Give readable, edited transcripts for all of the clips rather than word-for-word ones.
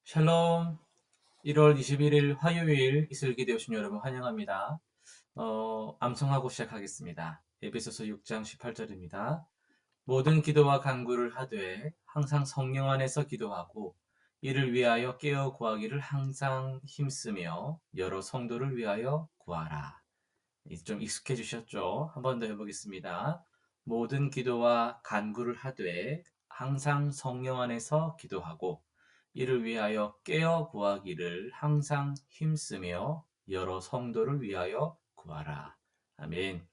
샬롬. 1월 21일 화요일 이슬기대 오신 여러분 환영합니다. 암송하고 시작하겠습니다. 에베소서 6장 18절입니다. 모든 기도와 간구를 하되 항상 성령 안에서 기도하고 이를 위하여 깨어 구하기를 항상 힘쓰며 여러 성도를 위하여 구하라. 이제 좀 익숙해지셨죠? 한 번 더 해보겠습니다. 모든 기도와 간구를 하되 항상 성령 안에서 기도하고 이를 위하여 깨어 구하기를 항상 힘쓰며 여러 성도를 위하여 구하라. 아멘.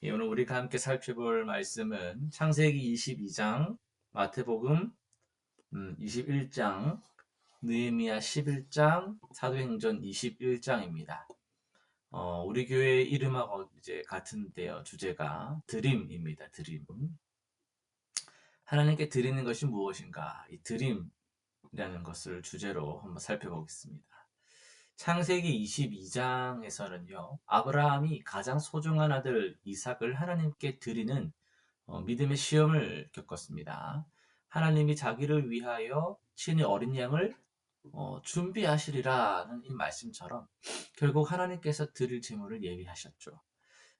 예, 오늘 우리가 함께 살펴볼 말씀은 창세기 22장, 마태복음 21장, 느헤미야 11장, 사도행전 21장입니다. 우리 교회 이름하고 이제 같은데요. 주제가 드림입니다. 드림. 하나님께 드리는 것이 무엇인가? 이 드림이라는 것을 주제로 한번 살펴보겠습니다. 창세기 22장에서는요. 아브라함이 가장 소중한 아들 이삭을 하나님께 드리는 믿음의 시험을 겪었습니다. 하나님이 자기를 위하여 친히 어린 양을 준비하시리라는 이 말씀처럼 결국 하나님께서 드릴 제물을 예비하셨죠.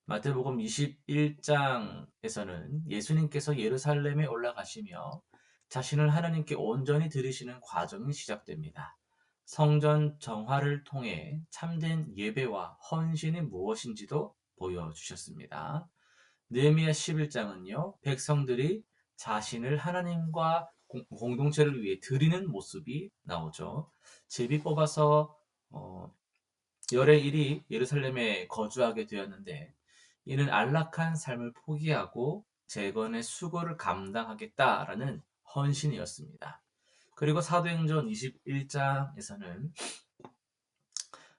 마태복음 21장에서는 예수님께서 예루살렘에 올라가시며 자신을 하나님께 온전히 드리시는 과정이 시작됩니다. 성전 정화를 통해 참된 예배와 헌신이 무엇인지도 보여주셨습니다. 느헤미야 11장은요. 백성들이 자신을 하나님과 공동체를 위해 드리는 모습이 나오죠. 제비 뽑아서 열의 일이 예루살렘에 거주하게 되었는데 이는 안락한 삶을 포기하고 재건의 수고를 감당하겠다라는 헌신이었습니다. 그리고 사도행전 21장에서는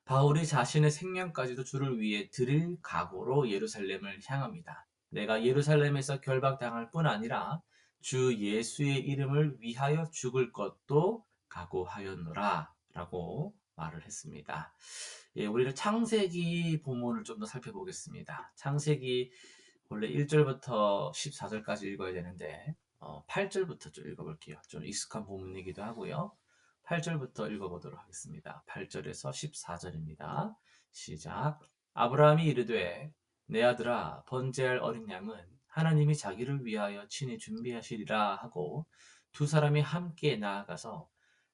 바울이 자신의 생명까지도 주를 위해 드릴 각오로 예루살렘을 향합니다. 내가 예루살렘에서 결박당할 뿐 아니라 주 예수의 이름을 위하여 죽을 것도 각오하였노라 라고 말을 했습니다. 예, 우리는 창세기 본문을 좀 더 살펴보겠습니다. 창세기 원래 1절부터 14절까지 읽어야 되는데 8절부터 좀 읽어볼게요. 좀 익숙한 본문이기도 하고요. 8절부터 읽어보도록 하겠습니다. 8절에서 14절입니다. 시작. 아브라함이 이르되 내 아들아 번제할 어린 양은 하나님이 자기를 위하여 친히 준비하시리라 하고 두 사람이 함께 나아가서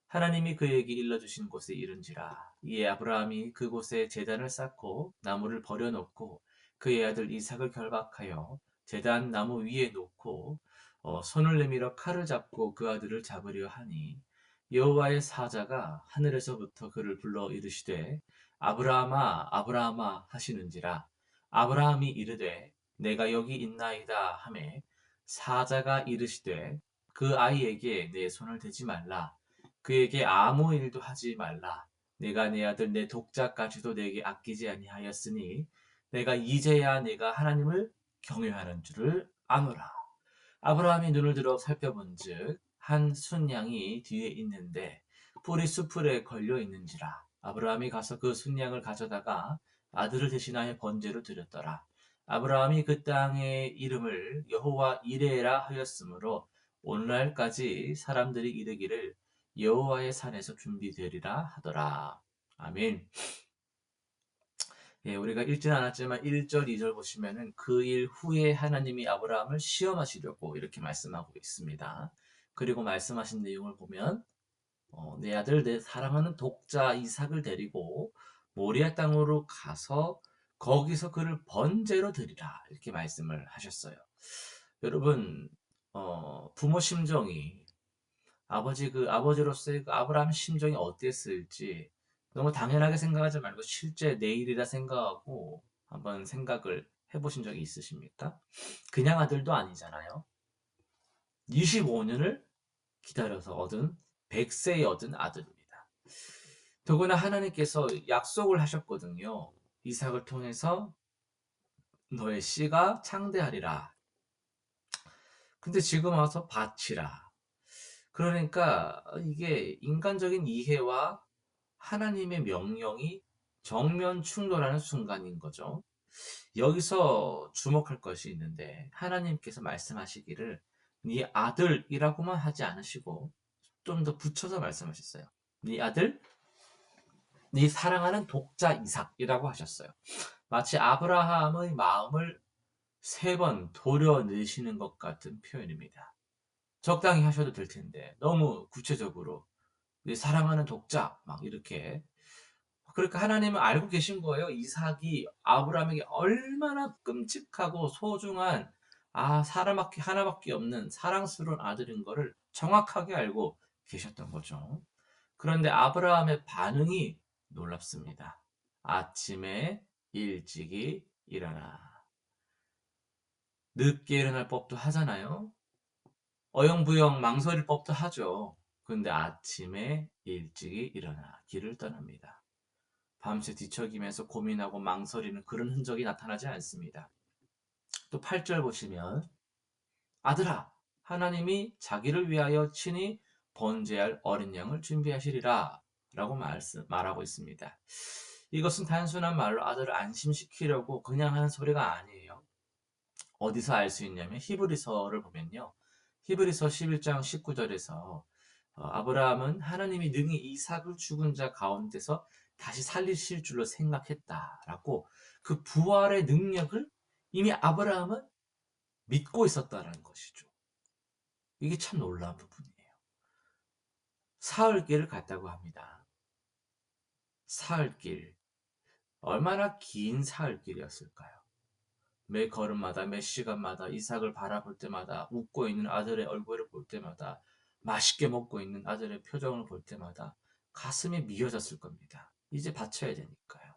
하나님이 그에게 일러주신 곳에 이른지라. 이에 아브라함이 그곳에 제단을 쌓고 나무를 버려놓고 그의 아들 이삭을 결박하여 제단 나무 위에 놓고 손을 내밀어 칼을 잡고 그 아들을 잡으려 하니 여호와의 사자가 하늘에서부터 그를 불러 이르시되 아브라함아 아브라함아 하시는지라. 아브라함이 이르되 내가 여기 있나이다 하매 사자가 이르시되 그 아이에게 내 손을 대지 말라. 그에게 아무 일도 하지 말라. 내가 내 아들 내 독자까지도 내게 아끼지 아니하였으니 내가 이제야 내가 하나님을 경외하는 줄을 아노라. 아브라함이 눈을 들어 살펴본즉 한 순양이 뒤에 있는데 뿔이 수풀에 걸려 있는지라. 아브라함이 가서 그 순양을 가져다가 아들을 대신하여 번제로 드렸더라. 아브라함이 그 땅의 이름을 여호와 이레라 하였으므로 오늘날까지 사람들이 이르기를 여호와의 산에서 준비되리라 하더라. 아멘. 예, 우리가 읽진 않았지만 1절, 2절 보시면은 그 일 후에 하나님이 아브라함을 시험하시려고 이렇게 말씀하고 있습니다. 그리고 말씀하신 내용을 보면 내 아들 내 사랑하는 독자 이삭을 데리고 모리아 땅으로 가서 거기서 그를 번제로 드리라 이렇게 말씀을 하셨어요. 여러분 부모 심정이 아버지로서의 그 아브라함 심정이 어땠을지 너무 당연하게 생각하지 말고 실제 내일이라 생각하고 한번 생각을 해보신 적이 있으십니까? 그냥 아들도 아니잖아요. 25년을 기다려서 얻은 100세에 얻은 아들입니다. 더구나 하나님께서 약속을 하셨거든요. 이삭을 통해서 너의 씨가 창대하리라. 근데 지금 와서 바치라. 그러니까 이게 인간적인 이해와 하나님의 명령이 정면 충돌하는 순간인 거죠. 여기서 주목할 것이 있는데 하나님께서 말씀하시기를 네 아들이라고만 하지 않으시고 좀 더 붙여서 말씀하셨어요. 네 아들, 네 사랑하는 독자 이삭이라고 하셨어요. 마치 아브라함의 마음을 3번 도려내시는 것 같은 표현입니다. 적당히 하셔도 될 텐데 너무 구체적으로 네 사랑하는 독자 막 이렇게. 그러니까 하나님은 알고 계신 거예요. 이삭이 아브라함에게 얼마나 끔찍하고 소중한 사람밖에 하나밖에 없는 사랑스러운 아들인 거를 정확하게 알고 계셨던 거죠. 그런데 아브라함의 반응이 놀랍습니다. 아침에 일찍이 일어나. 늦게 일어날 법도 하잖아요. 어영부영 망설일 법도 하죠. 근데 아침에 일찍이 일어나 길을 떠납니다. 밤새 뒤척이면서 고민하고 망설이는 그런 흔적이 나타나지 않습니다. 또 8절 보시면 아들아 하나님이 자기를 위하여 친히 번제할 어린 양을 준비하시리라 라고 말하고 있습니다. 이것은 단순한 말로 아들을 안심시키려고 그냥 하는 소리가 아니에요. 어디서 알 수 있냐면 히브리서를 보면요. 히브리서 11장 19절에서 아브라함은 하나님이 능히 이삭을 죽은 자 가운데서 다시 살리실 줄로 생각했다라고 그 부활의 능력을 이미 아브라함은 믿고 있었다라는 것이죠. 이게 참 놀라운 부분이에요. 사흘길을 갔다고 합니다. 사흘길. 얼마나 긴 사흘길이었을까요? 매 걸음마다 매 시간마다 이삭을 바라볼 때마다 웃고 있는 아들의 얼굴을 볼 때마다 맛있게 먹고 있는 아들의 표정을 볼 때마다 가슴이 미어졌을 겁니다. 이제 바쳐야 되니까요.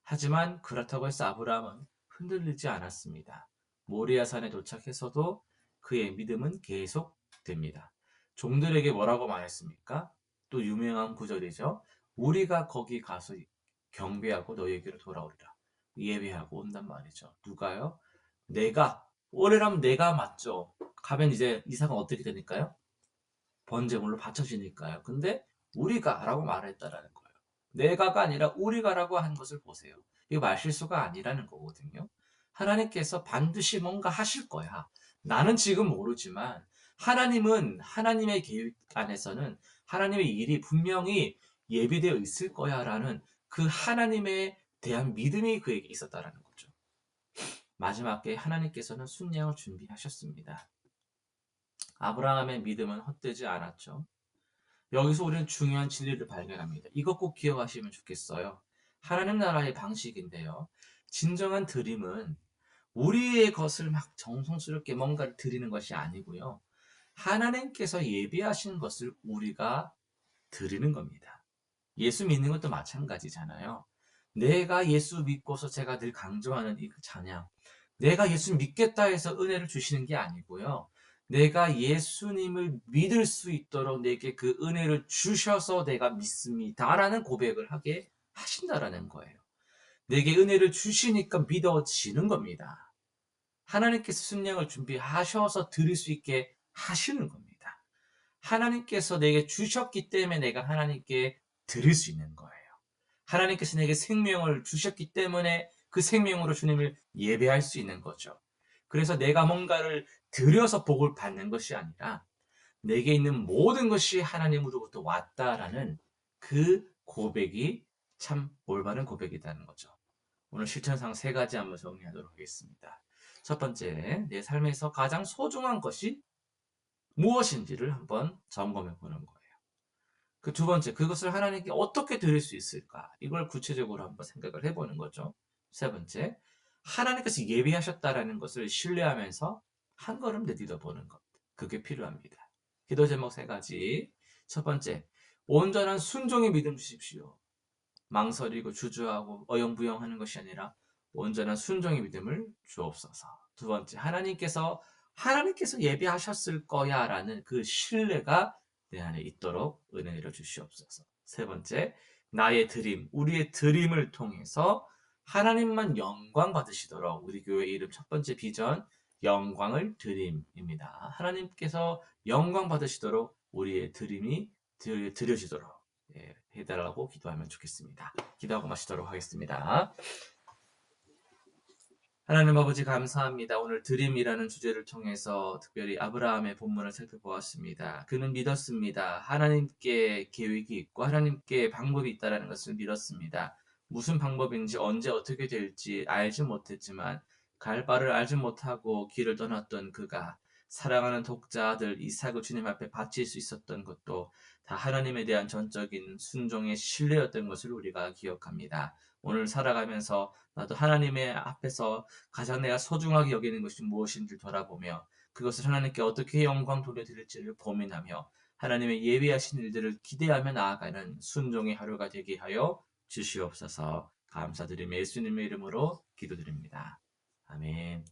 하지만 그렇다고 해서 아브라함은 흔들리지 않았습니다. 모리아산에 도착해서도 그의 믿음은 계속됩니다. 종들에게 뭐라고 말했습니까? 또 유명한 구절이죠. 우리가 거기 가서 경배하고 너에게로 돌아오리라. 예배하고 온단 말이죠. 누가요? 내가. 올해라면 내가 맞죠. 가면 이제 이삭은 어떻게 되니까요? 번제물로 바쳐지니까요. 근데 우리가 라고 말했다라는 거예요. 내가가 아니라 우리가라고 한 것을 보세요. 이거 말실수가 아니라는 거거든요. 하나님께서 반드시 뭔가 하실 거야. 나는 지금 모르지만 하나님은 하나님의 계획 안에서는 하나님의 일이 분명히 예비되어 있을 거야라는 그 하나님에 대한 믿음이 그에게 있었다라는 거죠. 마지막에 하나님께서는 순양을 준비하셨습니다. 아브라함의 믿음은 헛되지 않았죠. 여기서 우리는 중요한 진리를 발견합니다. 이것 꼭 기억하시면 좋겠어요. 하나님 나라의 방식인데요. 진정한 드림은 우리의 것을 막 정성스럽게 뭔가를 드리는 것이 아니고요. 하나님께서 예비하신 것을 우리가 드리는 겁니다. 예수 믿는 것도 마찬가지잖아요. 내가 예수 믿고서 제가 늘 강조하는 이 찬양. 내가 예수 믿겠다 해서 은혜를 주시는 게 아니고요. 내가 예수님을 믿을 수 있도록 내게 그 은혜를 주셔서 내가 믿습니다라는 고백을 하게 하신다라는 거예요. 내게 은혜를 주시니까 믿어지는 겁니다. 하나님께서 순양을 준비하셔서 드릴 수 있게 하시는 겁니다. 하나님께서 내게 주셨기 때문에 내가 하나님께 드릴 수 있는 거예요. 하나님께서 내게 생명을 주셨기 때문에 그 생명으로 주님을 예배할 수 있는 거죠. 그래서 내가 뭔가를 드려서 복을 받는 것이 아니라 내게 있는 모든 것이 하나님으로부터 왔다라는 그 고백이 참 올바른 고백이라는 거죠. 오늘 실천상 3가지 한번 정리하도록 하겠습니다. 첫 번째, 내 삶에서 가장 소중한 것이 무엇인지를 한번 점검해 보는 거예요. 그 두 번째, 그것을 하나님께 어떻게 드릴 수 있을까? 이걸 구체적으로 한번 생각을 해보는 거죠. 세 번째, 하나님께서 예비하셨다라는 것을 신뢰하면서 한 걸음 내딛어 보는 것. 그게 필요합니다. 기도 제목 3가지. 첫 번째, 온전한 순종의 믿음 주십시오. 망설이고 주저하고 어영부영하는 것이 아니라 온전한 순종의 믿음을 주옵소서. 두 번째, 하나님께서 예비하셨을 거야라는 그 신뢰가 내 안에 있도록 은혜를 주시옵소서. 세 번째, 나의 드림, 우리의 드림을 통해서 하나님만 영광 받으시도록 우리 교회 이름 첫 번째 비전 영광을 드림입니다. 하나님께서 영광 받으시도록 우리의 드림이 드려지도록 해달라고 기도하면 좋겠습니다. 기도하고 마치도록 하겠습니다. 하나님 아버지 감사합니다. 오늘 드림이라는 주제를 통해서 특별히 아브라함의 본문을 살펴보았습니다. 그는 믿었습니다. 하나님께 계획이 있고 하나님께 방법이 있다는 것을 믿었습니다. 무슨 방법인지 언제 어떻게 될지 알지 못했지만 갈 바를 알지 못하고 길을 떠났던 그가 사랑하는 독자 아들 이삭을 주님 앞에 바칠 수 있었던 것도 다 하나님에 대한 전적인 순종의 신뢰였던 것을 우리가 기억합니다. 오늘 살아가면서 나도 하나님의 앞에서 가장 내가 소중하게 여기는 것이 무엇인지 돌아보며 그것을 하나님께 어떻게 영광 돌려드릴지를 고민하며 하나님의 예비하신 일들을 기대하며 나아가는 순종의 하루가 되게 하여 주시옵소서. 감사드리며 예수님의 이름으로 기도드립니다. 아멘.